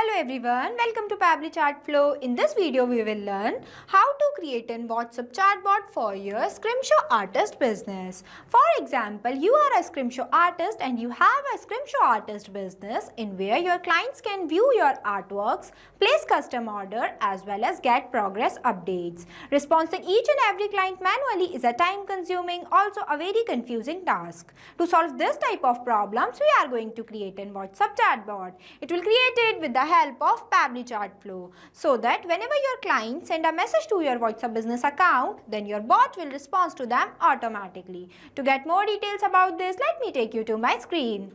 Hello everyone, welcome to Pabbly Chatflow. In this video, we will learn how to create a WhatsApp chatbot for your Scrimshaw artist business. For example, you are a Scrimshaw artist and you have a Scrimshaw artist business in where your clients can view your artworks, place custom order as well as get progress updates. Responding each and every client manually is a time-consuming, also a very confusing task. To solve this type of problems, we are going to create a WhatsApp chatbot. It will create it with the help of Pabbly Chatflow, so that whenever your clients send a message to your WhatsApp business account, then your bot will respond to them automatically. To get more details about this, let me take you to my screen.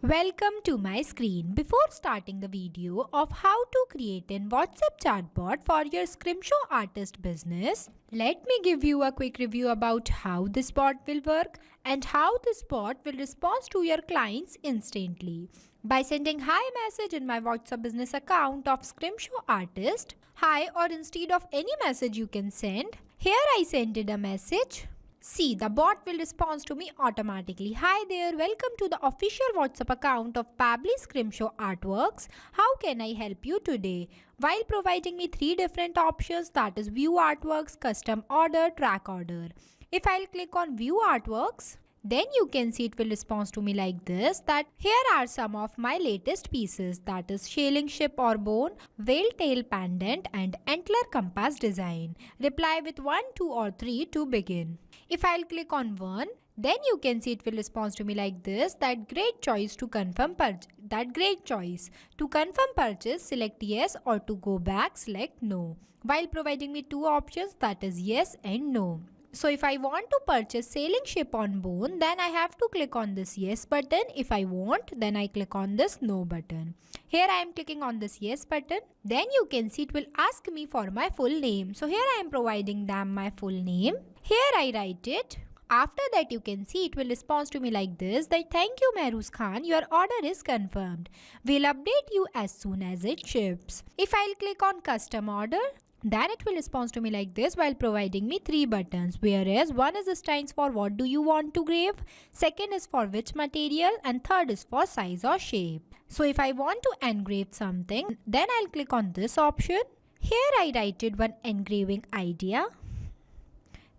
Welcome to my screen. Before starting the video of how to create a WhatsApp chatbot for your Scrimshaw artist business, let me give you a quick review about how this bot will work and how this bot will respond to your clients instantly. By sending hi message in my WhatsApp business account of Scrimshaw artist, hi, or instead of any message you can send, here I sent it a message. See, the bot will respond to me automatically. Hi there, welcome to the official WhatsApp account of Pabbly Scrimshaw Artworks. How can I help you today? While providing me 3 different options, that is view artworks, custom order, track order. If I'll click on view artworks, then you can see it will respond to me like this, that here are some of my latest pieces, that is shelling ship or bone, whale tail pendant and antler compass design. Reply with 1, 2 or 3 to begin. If I'll click on 1, then you can see it will respond to me like this, that great choice to confirm purchase. To confirm purchase, select yes, or to go back, select no. While providing me 2 options, that is yes and no. So if I want to purchase sailing ship on bone, then I have to click on this yes button. If I want, then I click on this no button. Here I am clicking on this yes button. Then you can see it will ask me for my full name. So here I am providing them my full name. Here I write it. After that, you can see it will respond to me like this, that thank you Mehruz Khan, your order is confirmed. We'll update you as soon as it ships. If I'll click on custom order, then it will respond to me like this while providing me 3 buttons, whereas 1 is stands for what do you want to grave, 2nd is for which material, and 3rd is for size or shape. So if I want to engrave something, then I'll click on this option. Here I write it one engraving idea.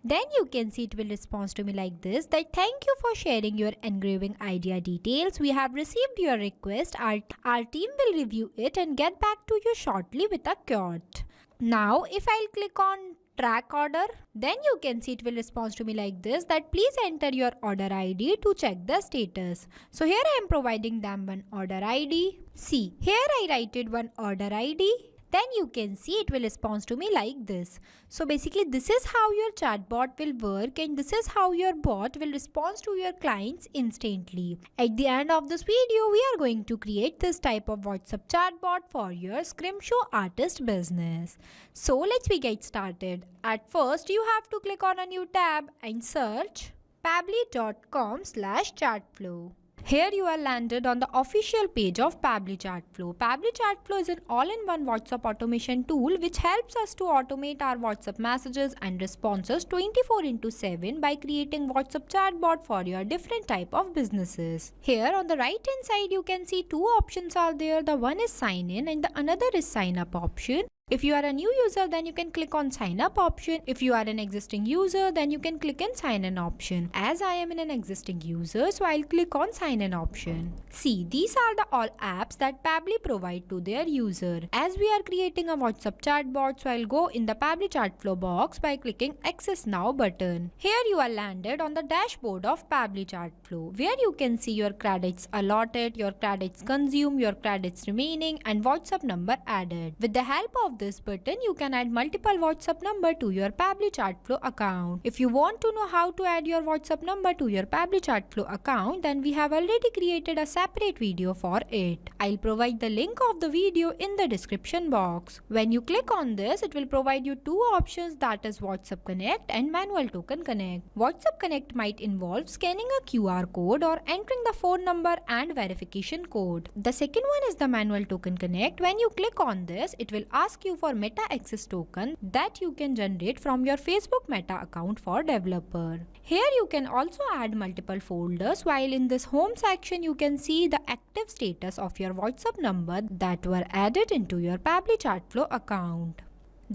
Then you can see it will respond to me like this, that thank you for sharing your engraving idea details. We have received your request. Our team will review it and get back to you shortly with a quote. Now, if I'll click on track order, then you can see it will respond to me like this, that please enter your order ID to check the status. So here I am providing them one order ID. See, here I write it one order ID. Then you can see it will respond to me like this. So basically this is how your chatbot will work, and this is how your bot will respond to your clients instantly. At the end of this video, we are going to create this type of WhatsApp chatbot for your Scrimshaw artist business. So let's get started. At first, you have to click on a new tab and search pabbly.com/chatflow. Here you are landed on the official page of Pabbly Chatflow. Pabbly Chatflow is an all-in-one WhatsApp automation tool which helps us to automate our WhatsApp messages and responses 24/7 by creating WhatsApp chatbot for your different type of businesses. Here on the right hand side you can see 2 options are there. The one is sign in and the another is sign up option. If you are a new user, then you can click on sign up option. If you are an existing user, then you can click on sign in option. As I am an existing user, so I'll click on sign in option. See, these are the all apps that Pabbly provide to their user. As we are creating a WhatsApp chatbot, so I'll go in the Pabbly Chatflow box by clicking access now button. Here you are landed on the dashboard of Pabbly Chatflow, where you can see your credits allotted, your credits consumed, your credits remaining, and WhatsApp number added. With the help of this button, you can add multiple WhatsApp number to your Pabbly Chatflow account. If you want to know how to add your WhatsApp number to your Pabbly Chatflow account, then we have already created a separate video for it. I'll provide the link of the video in the description box. When you click on this, it will provide you 2 options, that is WhatsApp Connect and Manual Token Connect. WhatsApp Connect might involve scanning a QR code or entering the phone number and verification code. The second one is the Manual Token Connect. When you click on this, it will ask you you for Meta Access token that you can generate from your Facebook Meta account for developer. Here you can also add multiple folders, while in this home section you can see the active status of your WhatsApp number that were added into your Pabbly Chatflow account.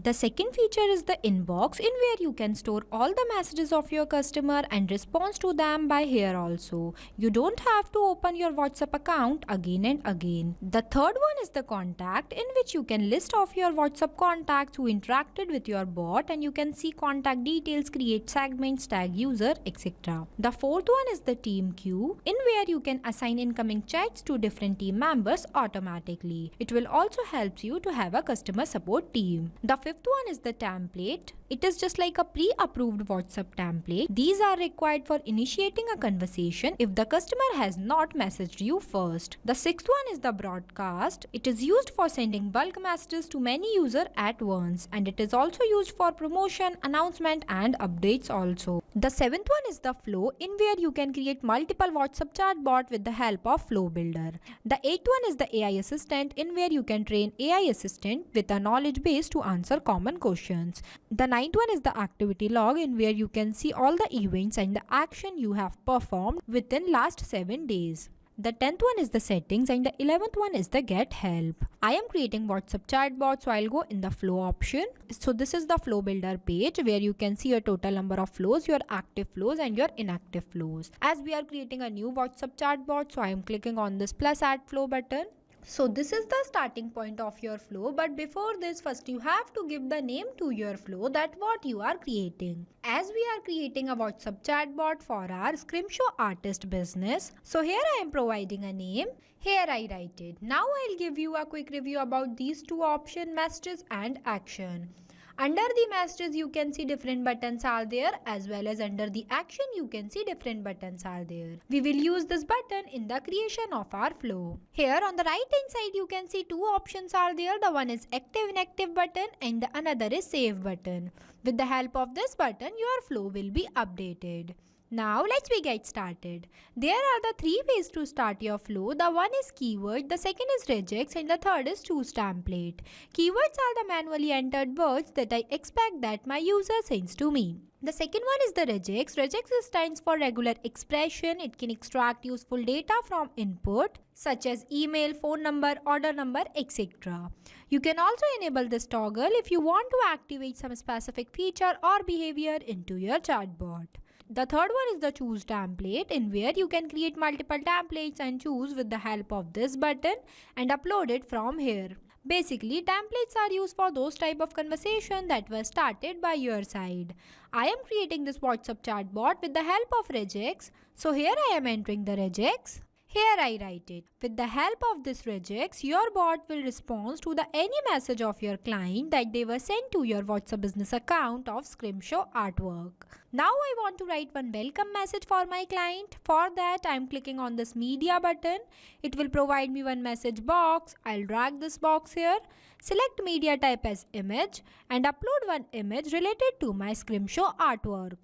The second feature is the inbox, in where you can store all the messages of your customer and respond to them by here also. You don't have to open your WhatsApp account again and again. The third one is the contact, in which you can list off your WhatsApp contacts who interacted with your bot, and you can see contact details, create segments, tag user, etc. The fourth one is the team queue, in where you can assign incoming chats to different team members automatically. It will also help you to have a customer support team. The fifth one is the template. It is just like a pre-approved WhatsApp template. These are required for initiating a conversation if the customer has not messaged you first. The sixth one is the broadcast. It is used for sending bulk messages to many users at once, and it is also used for promotion, announcement and updates also. The seventh one is the flow, in where you can create multiple WhatsApp chatbot with the help of Flow Builder. The eighth one is the AI assistant, in where you can train AI assistant with a knowledge base to answer common questions. The ninth one is the activity log, in where you can see all the events and the action you have performed within last 7 days. The 10th one is the settings, and the 11th one is the get help. I am creating WhatsApp chatbot, so I'll go in the flow option. So this is the flow builder page, where you can see your total number of flows, your active flows and your inactive flows. As we are creating a new WhatsApp chatbot, so I am clicking on this plus add flow button. So this is the starting point of your flow, but before this, first you have to give the name to your flow, that what you are creating. As we are creating a WhatsApp chatbot for our Scrimshaw artist business, so here I am providing a name. Here I write it. Now I'll give you a quick review about these two options, messages and action. Under the messages you can see different buttons are there, as well as under the action you can see different buttons are there. We will use this button in the creation of our flow. Here on the right hand side you can see two options are there. The one is active inactive button and the another is save button. With the help of this button your flow will be updated. Now let's get started. There are the three ways to start your flow. The one is keyword, the second is regex and the third is choose template. Keywords are the manually entered words that I expect that my user sends to me. The second one is the regex. Regex stands for regular expression. It can extract useful data from input such as email, phone number, order number, etc. You can also enable this toggle if you want to activate some specific feature or behavior into your chatbot. The third one is the choose template, in where you can create multiple templates and choose with the help of this button and upload it from here. Basically, templates are used for those type of conversation that were started by your side. I am creating this WhatsApp chatbot with the help of regex. So here I am entering the regex. Here I write it. With the help of this regex, your bot will respond to the any message of your client that they were sent to your WhatsApp business account of Scrimshaw artwork. Now I want to write one welcome message for my client. For that I am clicking on this media button. It will provide me one message box. I'll drag this box here. Select media type as image and upload one image related to my Scrimshaw artwork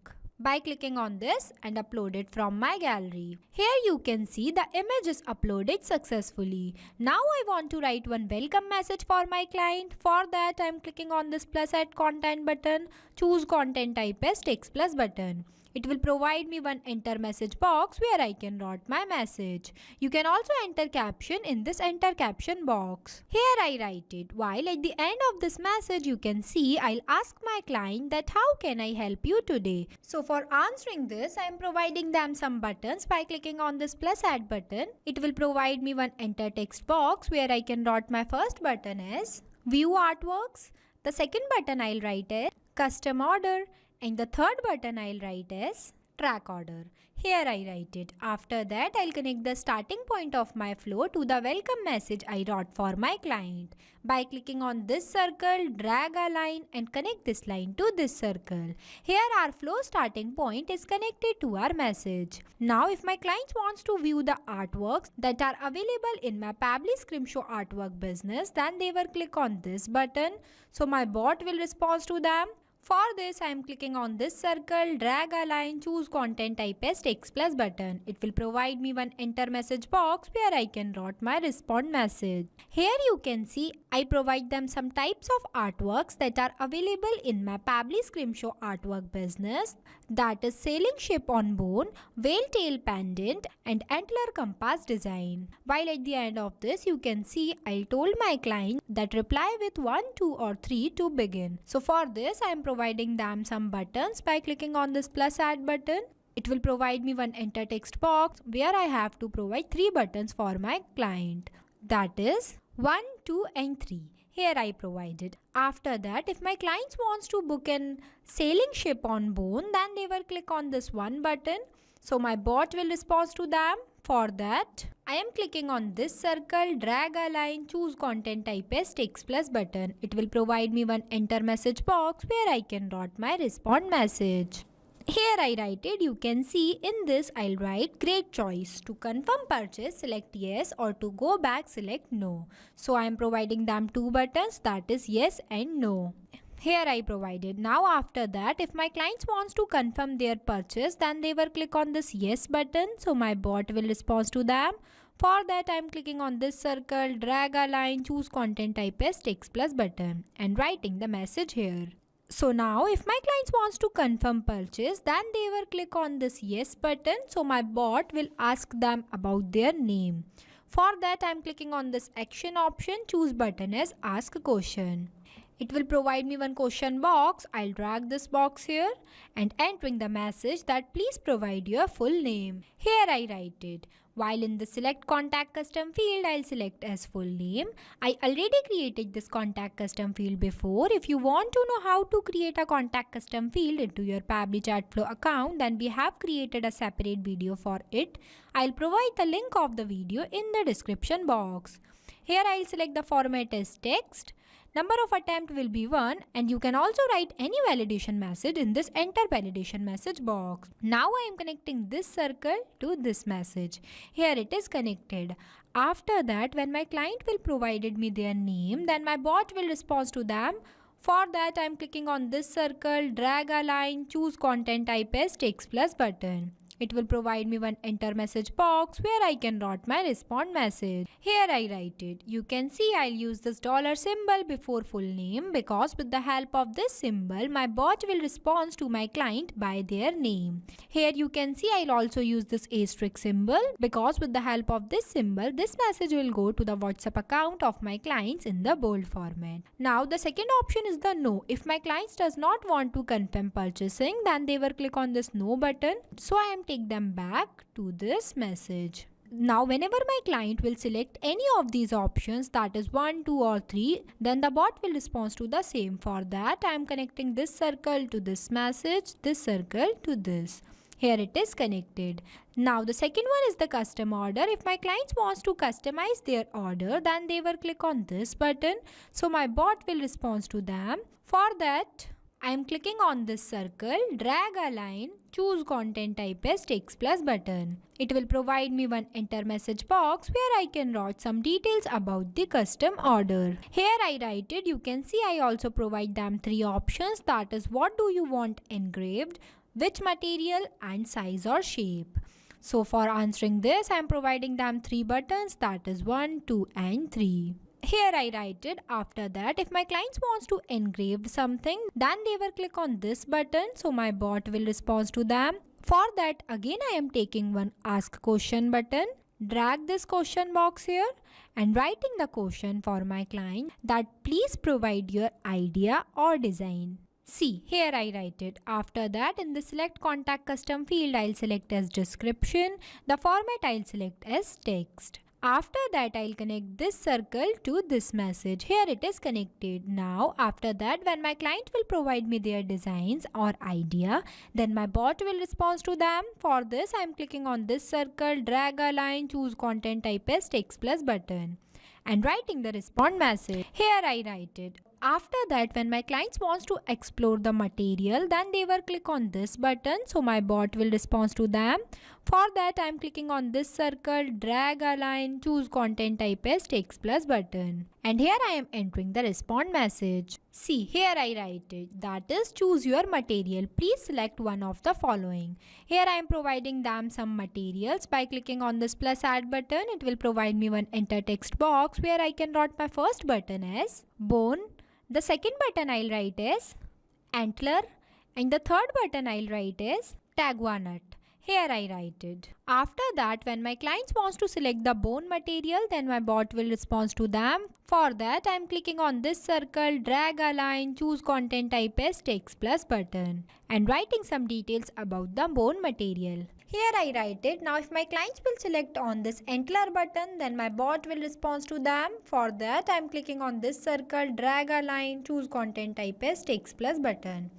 by clicking on this and upload it from my gallery. Here you can see the image is uploaded successfully. Now I want to write one welcome message for my client. For that I am clicking on this plus add content button. Choose content type as text plus button. It will provide me one enter message box where I can write my message. You can also enter caption in this enter caption box. Here I write it, while at the end of this message you can see I'll ask my client that how can I help you today. So for answering this I am providing them some buttons by clicking on this plus add button. It will provide me one enter text box where I can write my first button as view artworks. The second button I'll write as custom order. And the third button I'll write as track order. Here I write it. After that I'll connect the starting point of my flow to the welcome message I wrote for my client. By clicking on this circle, drag a line and connect this line to this circle. Here our flow starting point is connected to our message. Now if my client wants to view the artworks that are available in my Pabbly Scrimshaw artwork business, then they will click on this button. So my bot will respond to them. For this, I am clicking on this circle, drag a line, choose content type as text plus button. It will provide me one enter message box where I can write my respond message. Here you can see I provide them some types of artworks that are available in my Pabbly Scrimshaw artwork business, that is sailing ship on bone, whale tail pendant and antler compass design. While at the end of this you can see I told my client that reply with 1, 2 or 3 to begin. So for this I am providing them some buttons by clicking on this plus add button. It will provide me one enter text box where I have to provide 3 buttons for my client. That is 1, 2 and 3. Here I provided. After that, if my clients wants to book an sailing ship on bone, then they will click on this one button. So my bot will respond to them. For that, I am clicking on this circle, drag a line, choose content type as text plus button. It will provide me one enter message box where I can write my respond message. Here I write it, you can see in this I'll write great choice. To confirm purchase, select yes, or to go back, select no. So I am providing them 2 buttons, that is yes and no. Here I provided. Now after that, if my clients wants to confirm their purchase, then they will click on this yes button. So my bot will respond to them. For that I am clicking on this circle, drag a line, choose content type as text plus button and writing the message here. So now if my clients wants to confirm purchase, then they will click on this yes button. So my bot will ask them about their name. For that I am clicking on this action option, choose button as ask a question. It will provide me one question box. I'll drag this box here and entering the message that please provide your full name. Here I write it. While in the select contact custom field, I'll select as full name. I already created this contact custom field before. If you want to know how to create a contact custom field into your Pabbly Chatflow account, then we have created a separate video for it. I'll provide the link of the video in the description box. Here I'll select the format as text. Number of attempt will be 1 and you can also write any validation message in this enter validation message box. Now I am connecting this circle to this message. Here it is connected. After that, when my client will provided me their name, then my bot will respond to them. For that I am clicking on this circle, drag a line, choose content type as text plus button. It will provide me one enter message box where I can write my respond message. Here I write it. You can see I'll use this dollar symbol before full name because with the help of this symbol, my bot will respond to my client by their name. Here you can see I'll also use this asterisk symbol because with the help of this symbol, this message will go to the WhatsApp account of my clients in the bold format. Now the second option is the no. If my clients does not want to confirm purchasing, then they will click on this no button. So I am take them back to this message. Now whenever my client will select any of these options, that is 1, 2 or 3, then the bot will respond to the same. For that I am connecting this circle to this message, this circle to this. Here it is connected. Now the second one is the custom order. If my clients wants to customize their order, then they will click on this button. So my bot will respond to them. For that I am clicking on this circle, drag a line, choose content type as text plus button. It will provide me one enter message box where I can write some details about the custom order. Here I write it. You can see I also provide them 3 options, that is what do you want engraved, which material and size or shape. So for answering this I am providing them 3 buttons, that is 1, 2 and 3. Here I write it. After that, if my clients wants to engrave something, then they will click on this button. So my bot will respond to them. For that, again I am taking one ask question button. Drag this question box here and writing the question for my client that please provide your idea or design. See, here I write it. After that, in the select contact custom field, I'll select as description. The format I'll select as text. After that, I'll connect this circle to this message. Here it is connected. Now, after that, when my client will provide me their designs or idea, then my bot will respond to them. For this, I'm clicking on this circle, drag a line, choose content type as text plus button and writing the respond message. Here I write it. after that, when my clients wants to explore the material, then they will click on this button. So my bot will respond to them. For that, I am clicking on this circle, drag a line, choose content type as text plus button. And here I am entering the respond message. See, here I write it. That is, choose your material. Please select one of the following. Here I am providing them some materials. By clicking on this plus add button, it will provide me one enter text box where I can write my first button as bone. The second button I'll write is antler. And the third button I'll write is tagua nut. Here I write it. After that, when my clients wants to select the bone material, then my bot will respond to them. For that, I am clicking on this circle, drag a line, choose content type as text plus button and writing some details about the bone material. Here I write it. Now if my clients will select on this antler button, then my bot will respond to them. For that, I am clicking on this circle, drag a line, choose content type as text plus button.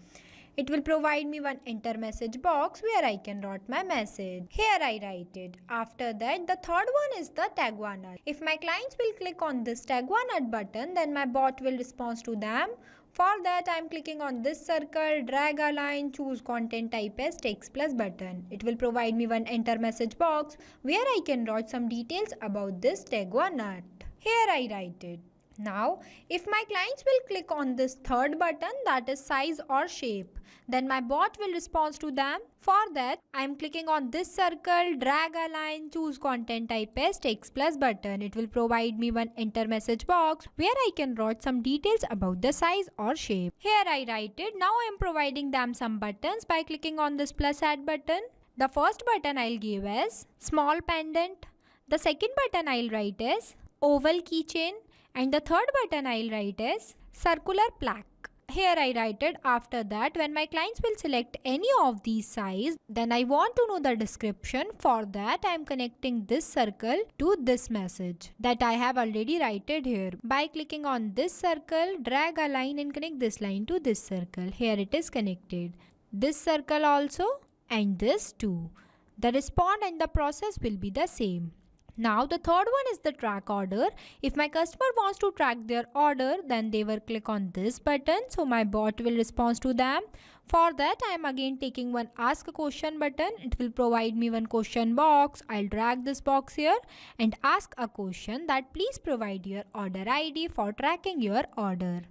It will provide me one enter message box where I can write my message. Here I write it. After that, the third one is the tagua nut. If my clients will click on this tagua nut button, then my bot will respond to them. For that, I am clicking on this circle, drag a line, choose content type as text plus button. It will provide me one enter message box where I can write some details about this tagua nut. Here I write it. Now, if my clients will click on this third button, that is size or shape, then my bot will respond to them. For that, I am clicking on this circle, drag a line, choose content type as text plus button. It will provide me one enter message box where I can write some details about the size or shape. Here I write it. Now I am providing them some buttons by clicking on this plus add button. The first button I'll give as small pendant. The second button I'll write as oval keychain. And the third button I'll write is circular plaque. Here I write it. After that, when my clients will select any of these size, then I want to know the description. For that, I am connecting this circle to this message that I have already written here. By clicking on this circle, drag a line and connect this line to this circle. Here it is connected. This circle also and this too. The response and the process will be the same. Now the third one is the track order. If my customer wants to track their order, then they will click on this button. So my bot will respond to them. For that, I am again taking one ask a question button. It will provide me one question box. I'll drag this box here and ask a question that please provide your order ID for tracking your order.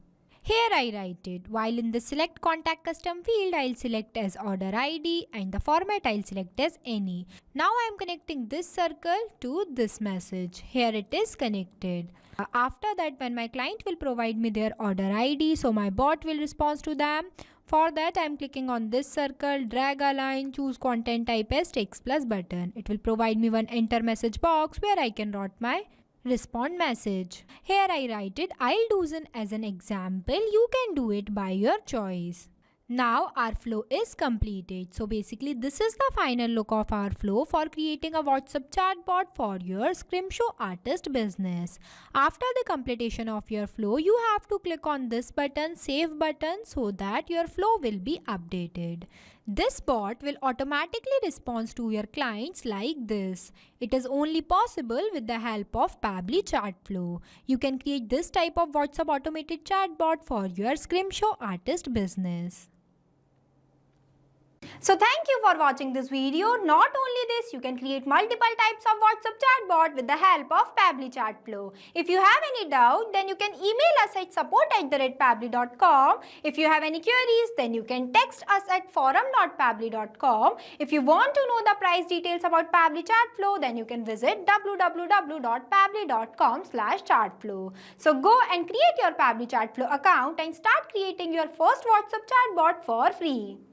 Here I write it. While in the select contact custom field, I'll select as order ID and the format I'll select as any. Now I am connecting this circle to this message. Here it is connected. After that, when my client will provide me their order ID, so my bot will respond to them. For that, I am clicking on this circle, drag a line, choose content type as text plus button. It will provide me one enter message box where I can write my respond message. Here I write it. I'll do it as an example. You can do it by your choice. Now our flow is completed. So basically this is the final look of our flow for creating a WhatsApp chatbot for your Scrimshaw artist business. After the completion of your flow, you have to click on this button, save button, so that your flow will be updated. This bot will automatically respond to your clients like this. It is only possible with the help of Pabbly Chatflow. You can create this type of WhatsApp automated chatbot for your Scrimshaw artist business. So thank you for watching this video. Not only this, you can create multiple types of WhatsApp chatbot with the help of Pabbly Chatflow. If you have any doubt, then you can email us at support@pabbly.com. If you have any queries, then you can text us at forum.pabbly.com. If you want to know the price details about Pabbly Chatflow, then you can visit www.pabbly.com/chatflow. So go and create your Pabbly Chatflow account and start creating your first WhatsApp chatbot for free.